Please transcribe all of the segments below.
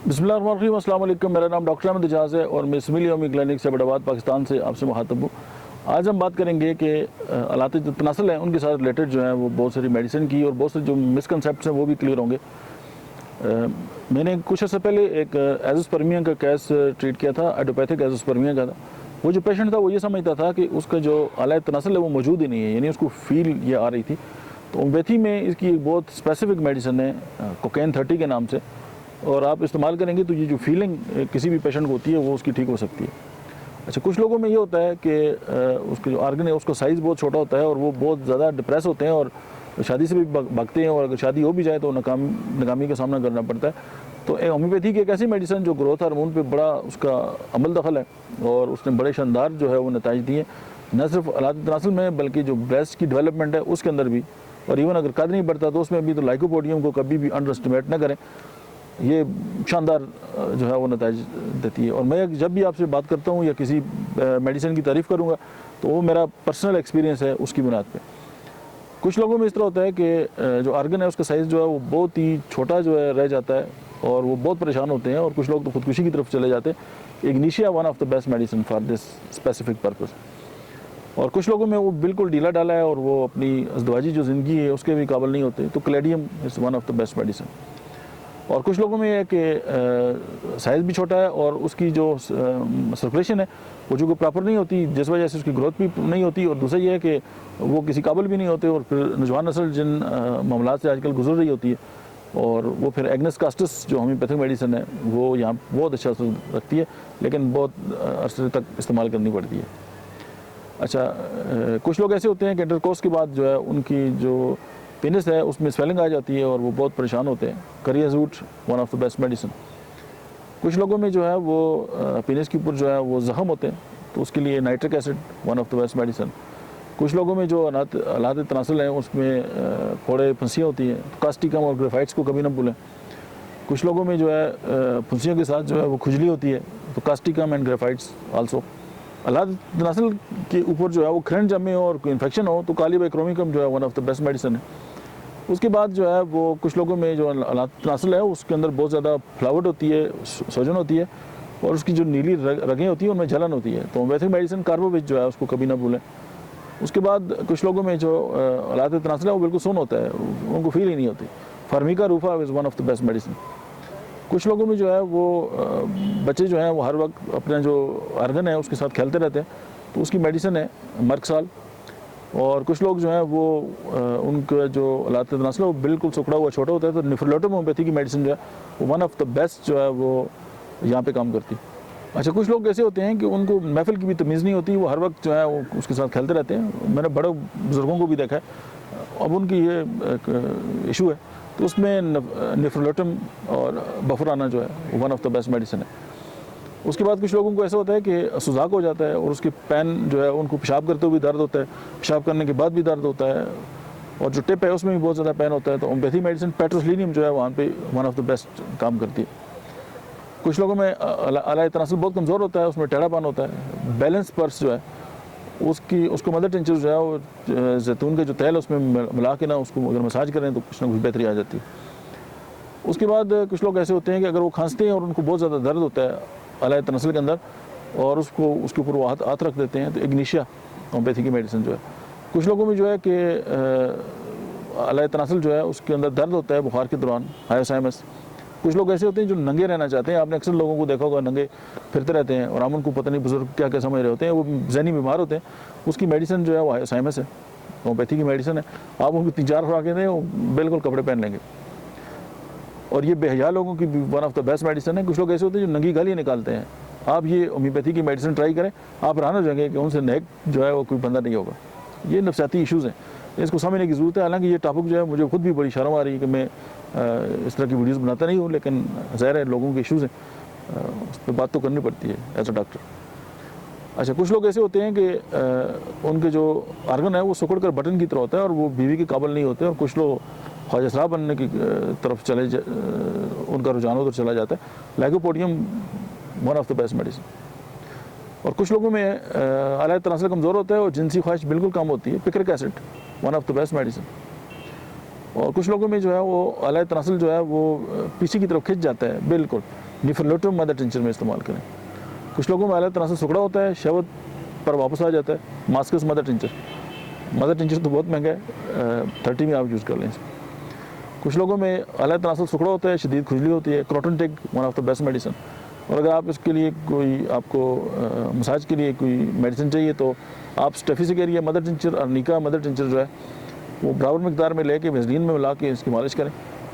बिस्मिल्लाहिर्रहमानिर्रहीम, अस्सलाम वालेकुम। मेरा नाम डॉक्टर अहमद एजाज़ है और मैं इस्माइली होमियो क्लिनिक से बटाबाद पाकिस्तान से आपसे मुखातब हूँ। आज हम बात करेंगे कि आलात जो तनासल हैं उनके साथ रिलेटेड जो है वो बहुत सारी मेडिसिन की और बहुत सारे जो मिसकनसेप्ट हैं वो भी क्लियर होंगे। मैंने कुछ अर्से पहले एक एजोस्पर्मिया का केस ट्रीट किया था, एडोपैथिक एजोस्पर्मिया का था। वो जो पेशेंट था वो ये समझता था कि उसका जो आलात तनासल है वो मौजूद ही नहीं है, यानी उसको फील ये आ रही थी। तो होम्योपैथी में इसकी एक बहुत स्पेसिफिक मेडिसिन है कोकेन 30 के नाम से, और आप इस्तेमाल करेंगे तो ये जो फीलिंग किसी भी पेशेंट को होती है वो उसकी ठीक हो सकती है। अच्छा, कुछ लोगों में ये होता है कि उसके जो आर्गन है उसका साइज़ बहुत छोटा होता है और वो बहुत ज़्यादा डिप्रेस होते हैं और शादी से भी भागते हैं, और अगर शादी हो भी जाए तो नाकामी का सामना करना पड़ता है। तो होम्योपैथी की एक ऐसी मेडिसिन जो ग्रोथ हार्मोन पे बड़ा उसका अमल दखल है और उसने बड़े शानदार जो है वो नताइज दिए, न सिर्फ आलात तनासल में बल्कि जो ब्रेस्ट की डेवलपमेंट है उसके अंदर भी, और इवन अगर कद नहीं बढ़ता तो उसमें भी। तो लाइकोपोडियम को कभी भी अंडर एस्टिमेट ना करें, ये शानदार जो है वो नताइज देती है। और मैं जब भी आपसे बात करता हूँ या किसी मेडिसिन की तारीफ़ करूँगा तो वो मेरा पर्सनल एक्सपीरियंस है उसकी बुनियाद पे। कुछ लोगों में इस तरह होता है कि जो आर्गन है उसका साइज़ जो है वो बहुत ही छोटा जो है रह जाता है और वो बहुत परेशान होते हैं, और कुछ लोग तो खुदकुशी की तरफ चले जाते हैं। Ignatia one of the best medicine for this specific purpose. और कुछ लोगों में वो बिल्कुल ढीला डाला है और वो अपनी अज़दवाजी जो ज़िंदगी है उसके भी काबिल नहीं होते, तो caladium is one of the best medicine. और कुछ लोगों में है कि साइज़ भी छोटा है और उसकी जो सर्कुलेशन है वो जो प्रॉपर नहीं होती, जिस वजह से उसकी ग्रोथ भी नहीं होती, और दूसरा ये है कि वो किसी काबिल भी नहीं होते, और फिर नौजवान नस्ल जिन मामला से आजकल गुजर रही होती है, और वो फिर एग्नेस कास्टस जो होम्योपैथिक मेडिसिन है वो यहाँ बहुत अच्छा असर रखती है, लेकिन बहुत अरसे तक इस्तेमाल करनी पड़ती है। अच्छा, कुछ लोग ऐसे होते हैं कि इंटरकोर्स के बाद जो है उनकी जो पेनिस है उसमें स्वेलिंग आ जाती है और वो बहुत परेशान होते हैं। करियाजूट one of the best medicine. कुछ लोगों में जो है वो पेनिस के ऊपर जो है वो ज़ख्म होते हैं, तो उसके लिए nitric acid one of the best medicine. कुछ लोगों में जो आलात तनासल हैं उसमें फोड़े फंसियाँ होती हैं, तो कास्टिकम और ग्रेफाइट्स को कभी ना भूलें। कुछ लोगों में जो है फंसियों के साथ जो है वो खुजली होती है, तो कास्टिकम एंड ग्रेफाइट्स आल्सो। आलात तनासल के ऊपर जो है वो खरंड जमे हो और कोई इन्फेक्शन हो तो काली बाइक्रोमिकम जो है one of the best medicine है। उसके बाद जो है वो कुछ लोगों में जो आलात तनासल है उसके अंदर बहुत ज़्यादा फ्लावट होती है, सूजन होती है, और उसकी जो नीली रगें होती हैं उनमें जलन होती है, तो होम्योपैथिक मेडिसिन कार्बोविच जो है उसको कभी ना भूलें। उसके बाद कुछ लोगों में जो आलात तनासल है वो बिल्कुल सुन्न होता है, उनको फील ही नहीं होती। Formica rufa is one of the best medicine. कुछ लोगों में जो है वो बच्चे जो हैं वो हर वक्त अपना जो आर्गन है उसके साथ खेलते रहते हैं, तो उसकी मेडिसिन है मर्कसाल। और कुछ लोग जो हैं वो उनका जो आलात तनासल है वो बिल्कुल सुखड़ा हुआ छोटा होता है, तो नेफ्रोलेटम होम्योपैथी की मेडिसिन जो है वो वन ऑफ द बेस्ट जो है वो यहाँ पे काम करती है। अच्छा, कुछ लोग ऐसे होते हैं कि उनको महफिल की भी तमीज़ नहीं होती, वो हर वक्त जो है वो उसके साथ खेलते रहते हैं। मैंने बड़े बुज़ुर्गों को भी देखा है, अब उनकी ये एक इशू है, तो उसमें नेफ्रोलेटम और बफराना जो है one of the best medicine है। उसके बाद कुछ लोगों को ऐसा होता है कि सुजाक हो जाता है और उसके पैन जो है उनको पेशाब करते हुए भी दर्द होता है, पेशाब करने के बाद भी दर्द होता है, और जो टिप है उसमें भी बहुत ज़्यादा पेन होता है, तो होम्योपैथी मेडिसिन पेट्रोसिलिनियम जो है वहाँ पे वन ऑफ द बेस्ट काम करती है। कुछ लोगों में आलात तनासल बहुत कमज़ोर होता है, उसमें टेढ़ापन होता है, बैलेंस पर्स जो है उसको मदर टिंचर जो है वो जैतून का जो तेल है उसमें मिला के ना उसको अगर मसाज करें तो कुछ ना कुछ बेहतरी आ जाती है। उसके बाद कुछ लोग ऐसे होते हैं कि अगर वो खांसते हैं और उनको बहुत ज़्यादा दर्द होता है आलात तनासल के अंदर, और उसके ऊपर वो हाथ रख देते हैं, तो इग्निशिया होम्योपैथी की मेडिसिन जो है। कुछ लोगों में जो है कि आलात तनासल जो है उसके अंदर दर्द होता है बुखार के दौरान, हायोसाइमस। कुछ लोग ऐसे होते हैं जो नंगे रहना चाहते हैं, आपने अक्सर लोगों को देखा होगा नंगे फिरते रहते हैं, और हम उनको पता नहीं बुजुर्ग क्या क्या समझ रहे होते हैं, वो जहनी बीमार होते हैं। उसकी मेडिसिन जो है वो हायोसाइमस है, होम्योपैथी की मेडिसिन है। आप उनको 3-4 खुराकें दें वो बिल्कुल कपड़े पहन लेंगे। और ये बेहया लोगों की one of the best medicine है। कुछ लोग ऐसे होते हैं जो नंगी गालियाँ निकालते हैं, आप ये होम्योपैथी की मेडिसिन ट्राई करें, आप हैरान हो जाएंगे कि उनसे नेक जो है वो कोई बंदा नहीं होगा। ये नफसियाती इशूज़ हैं, इसको समझने की ज़रूरत है। हालांकि ये टॉपिक जो है मुझे खुद भी बड़ी शर्म आ रही है कि मैं इस तरह की वीडियोज़ बनाता नहीं हूँ, लेकिन ज़ाहिर है लोगों के इशूज़ हैं, उस पर बात तो करनी पड़ती है एज अ डॉक्टर। अच्छा, कुछ लोग ऐसे होते हैं कि उनके जो आर्गन है वो सिकुड़ कर बटन की तरह होता है और वो बीवी के काबिल नहीं होते, और कुछ लोग ख्वाजा सराब बनने की तरफ उनका रुझान उधर चला जाता है। Lycopodium one of the best medicine. और कुछ लोगों में आलात तनासल कमज़ोर होता है और जिनसी ख्वाहिश बिल्कुल कम होती है, picric acid one of the best medicine. और कुछ लोगों में जो है वो आलात तनासल जो है वो पीछे की तरफ खिंच जाता है बिल्कुल, डिफरलोटम मदर टिंचर में इस्तेमाल करें। कुछ लोगों में आला तनासुल सुखड़ा होता है, शहवत पर वापस आ जाता है, मास्कस मदर टिंचर तो बहुत महंगा है, 30 में आप यूज़ कर लें। कुछ लोगों में आला तनासुल सुखड़ा होता है, शदीद खुजली होती है, croton take one of the best medicine. और अगर आप इसके लिए कोई आपको मसाज के लिए कोई मेडिसिन चाहिए तो आप स्टेफिसिकेरिया मदर टिंचर और निका मदर टिंचर जो है वो बराबर मकदार में लेके वेज़लीन में मिला के इसकी मालिश करें,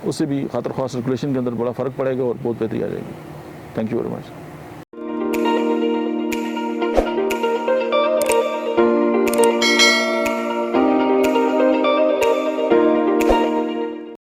उससे भी खातर ख़ास सर्कुलेशन के अंदर बड़ा फ़र्क पड़ेगा और बहुत बेहतरी आ जाएगी। Thank you very much.